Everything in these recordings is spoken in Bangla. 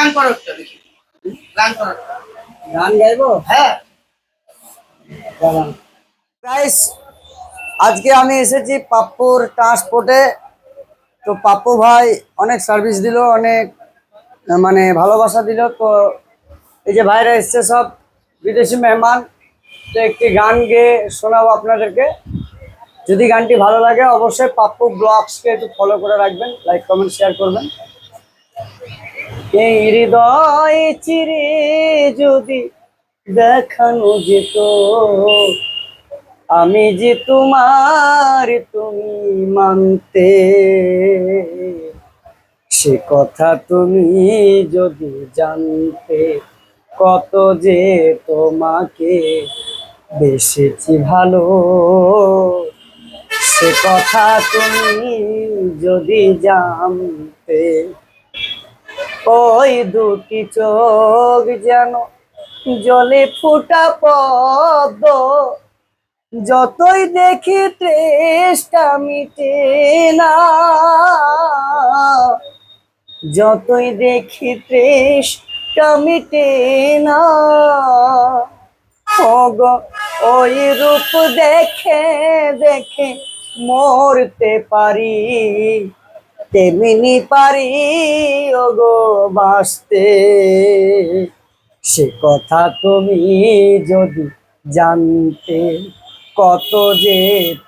গান করো একটা দেখি, গান করো। গান গাইবো? হ্যাঁ। গাইস, আজকে আমি এসেছি পাপ্পুর ট্রান্সপোর্টে। তো পাপ্পু ভাই অনেক সার্ভিস দিল, অনেক মানে ভালোবাসা দিল। তো এই যে ভাইরা এসছে সব বিদেশি মেহমান, তো একটি গান গেয়ে শোনাবো আপনাদেরকে। যদি গানটি ভালো লাগে অবশ্যই পাপ্পু ব্লগসকে একটু ফলো করে রাখবেন, লাইক কমেন্ট শেয়ার করবেন। এই হৃদয় চিরে যদি দেখানো যেত আমি যে তোমার, তুমি মানতে, সে কথা তুমি যদি জানতে, কত যে তোমাকে বেসেছি ভালো, সে কথা তুমি যদি জানতে। ওই দুটি চোখ যেন জলে ফুটা পদ্ম, যতই দেখি তৃষ্ণা মিটে না, যতই দেখি তৃষ্ণা মিটে না। ওগো ওই রূপ দেখে দেখে মরতে পারি, তেমনি পারি ওগো বাঁচতে, সে কথা তুমি যদি জানতে, কত যে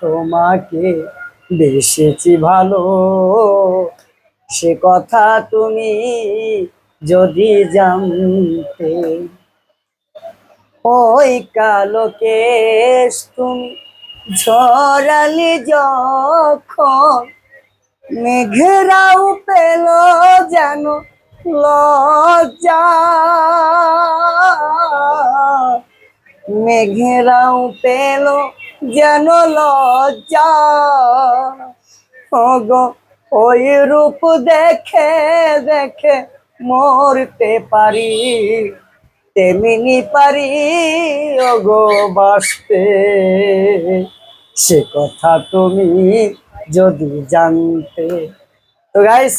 তোমাকে বেসেছি ভালো, সে কথা তুমি যদি জানতে। ওই কালো কেশ তুমি ঝরালি যখন, মেঘেরাও পেল যেন লজ্জা, মেঘেরাও পেল যেন লজ্জা। ওগো ওই রূপ দেখে দেখে মরতে পারি, তেমনি পারি ওগো বাঁচতে, সে কথা তুমি যদি জানতে। তো গাইস,